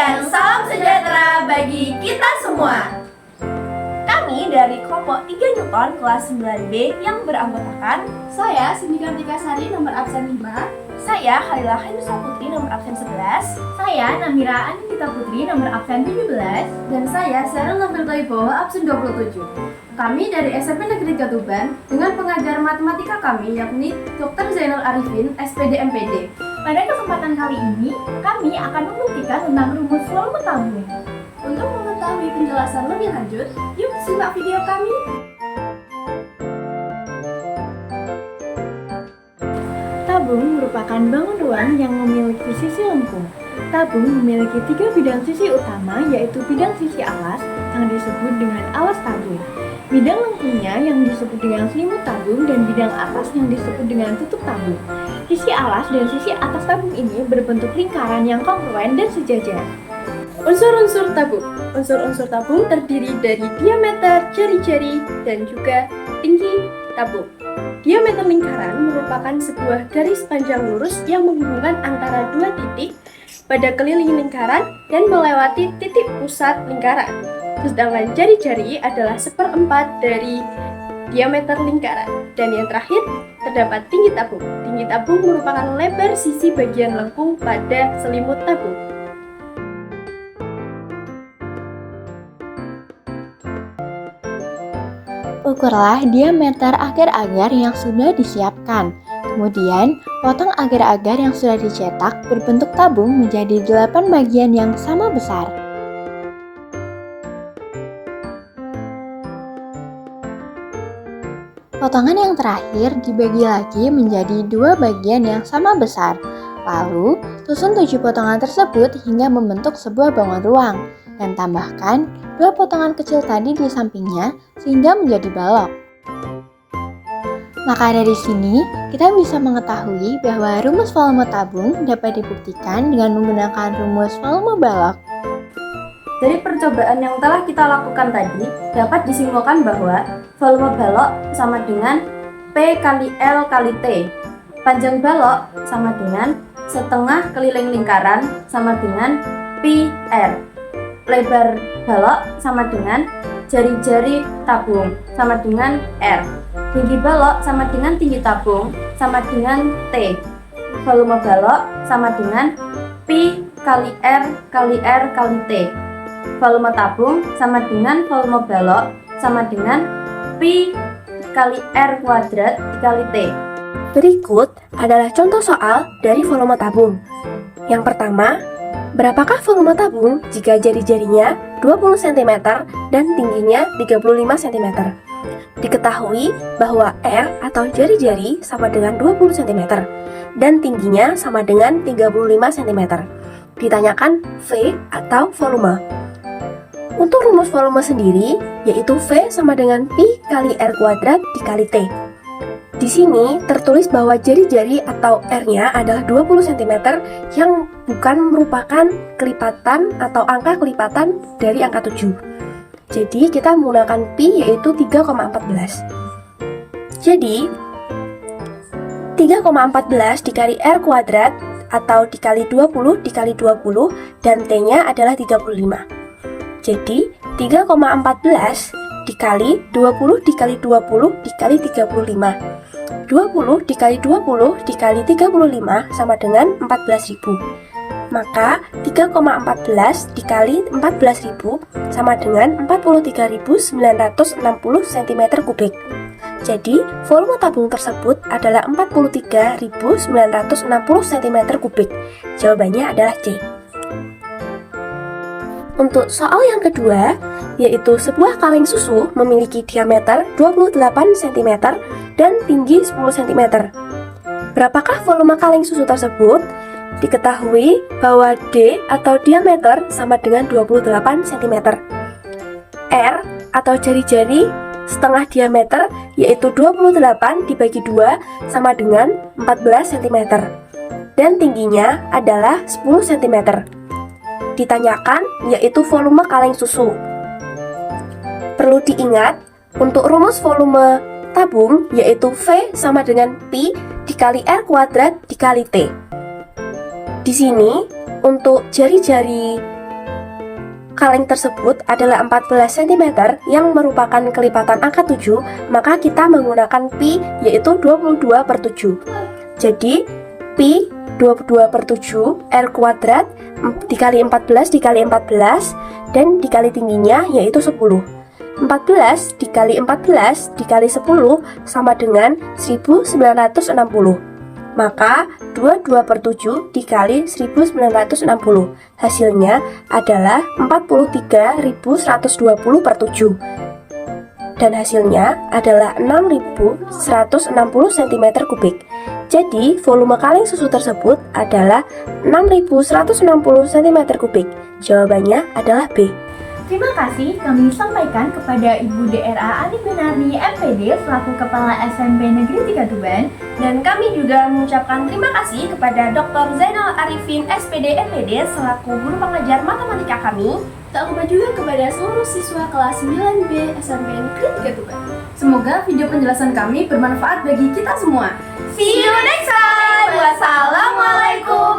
dan salam sejahtera bagi kita semua. Kami dari kelompok 3 Newton kelas 9B yang beranggotakan Saya Cindy Kartika Sari nomor absen 5. saya Khalila Khairisa Putri nomor absen 11, Saya Namira Anindita Putri nomor absen 17. Dan saya Sarul Nafil Toibowo absen 27. Kami dari SMP Negeri Jatuban dengan pengajar matematika kami yakni Dr. Zainal Arifin, SPD MPD. pada kesempatan kali ini kami akan membuktikan tentang rumus volume tabung. Untuk mengetahui penjelasan lebih lanjut, yuk simak video kami. Tabung merupakan bangun ruang yang memiliki sisi lengkung. Tabung memiliki 3 bidang sisi utama, yaitu bidang sisi alas yang disebut dengan alas tabung, bidang lengkungnya yang disebut dengan selimut tabung, dan bidang atas yang disebut dengan tutup tabung. Sisi alas dan sisi atas tabung ini berbentuk lingkaran yang kongruen dan sejajar. Unsur-unsur tabung. Unsur-unsur tabung terdiri dari diameter, jari-jari, dan juga tinggi tabung. Diameter lingkaran merupakan sebuah garis panjang lurus yang menghubungkan antara dua titik pada keliling lingkaran dan melewati titik pusat lingkaran. Sedangkan jari-jari adalah 1/4 dari diameter lingkaran. Dan yang terakhir, terdapat tinggi tabung. Tinggi tabung merupakan lebar sisi bagian lengkung pada selimut tabung. Ukurlah diameter agar-agar yang sudah disiapkan. Kemudian, potong agar-agar yang sudah dicetak berbentuk tabung menjadi 8 bagian yang sama besar. Potongan yang terakhir dibagi lagi menjadi 2 bagian yang sama besar. Lalu, susun 7 potongan tersebut hingga membentuk sebuah bangun ruang. Dan tambahkan 2 potongan kecil tadi di sampingnya sehingga menjadi balok. Maka dari sini, kita bisa mengetahui bahwa rumus volume tabung dapat dibuktikan dengan menggunakan rumus volume balok. Dari percobaan yang telah kita lakukan tadi, dapat disimpulkan bahwa volume balok sama dengan P kali L kali T. Panjang balok sama dengan setengah keliling lingkaran sama dengan Pi R. Lebar balok sama dengan jari-jari tabung sama dengan R. Tinggi balok sama dengan tinggi tabung sama dengan T. Volume balok sama dengan Pi kali R kali R kali T. Volume tabung sama dengan volume balok sama dengan Pi kali R kuadrat dikali T. Berikut adalah contoh soal dari volume tabung. Yang pertama, berapakah volume tabung jika jari-jarinya 20 cm dan tingginya 35 cm? Diketahui bahwa R atau jari-jari sama dengan 20 cm dan tingginya sama dengan 35 cm. Ditanyakan V atau volume. Untuk rumus volume sendiri, yaitu V sama dengan Pi kali R kuadrat dikali T. Di sini tertulis bahwa jari-jari atau R-nya adalah 20 cm yang bukan merupakan kelipatan atau angka kelipatan dari angka 7. Jadi kita menggunakan Pi yaitu 3,14. Jadi 3,14 dikali R kuadrat atau dikali 20 dikali 20 dan T-nya adalah 35. Jadi 3,14 dikali 20 dikali 20 dikali 35. 20 dikali 20 dikali 35 sama dengan 14.000. Maka 3,14 dikali 14.000 sama dengan 43.960 cm3. Jadi, volume tabung tersebut adalah 43.960 cm3. Jawabannya adalah C. Untuk soal yang kedua, yaitu sebuah kaleng susu memiliki diameter 28 cm dan tinggi 10 cm. Berapakah volume kaleng susu tersebut? Diketahui bahwa D atau diameter sama dengan 28 cm. R atau jari-jari setengah diameter yaitu 28 dibagi 2 sama dengan 14 cm. Dan tingginya adalah 10 cm. Ditanyakan yaitu volume kaleng susu. Perlu diingat, untuk rumus volume tabung yaitu V sama dengan Pi dikali R kuadrat dikali T. Di sini, untuk jari-jari kaleng tersebut adalah 14 cm yang merupakan kelipatan angka 7, maka kita menggunakan pi yaitu 22/7. Jadi pi 22/7 R kuadrat dikali 14 dikali 14 dan dikali tingginya yaitu 10. 14 dikali 14 dikali 10 sama dengan 1960. Maka 22/7 dikali 1960 hasilnya adalah 43.120/7 dan hasilnya adalah 6.160 cm3. Jadi volume kaleng susu tersebut adalah 6.160 cm3. Jawabannya adalah B. Terima kasih kami sampaikan kepada Ibu DRA Ani Benarni MPD selaku Kepala SMP Negeri 3 Tuban. Dan kami juga mengucapkan terima kasih kepada Dr. Zainal Arifin SPD MPD selaku guru pengajar matematika kami. Tak lupa juga kepada seluruh siswa kelas 9B SMP Negeri 3 Tuban. Semoga video penjelasan kami bermanfaat bagi kita semua. See you next time. Wassalamualaikum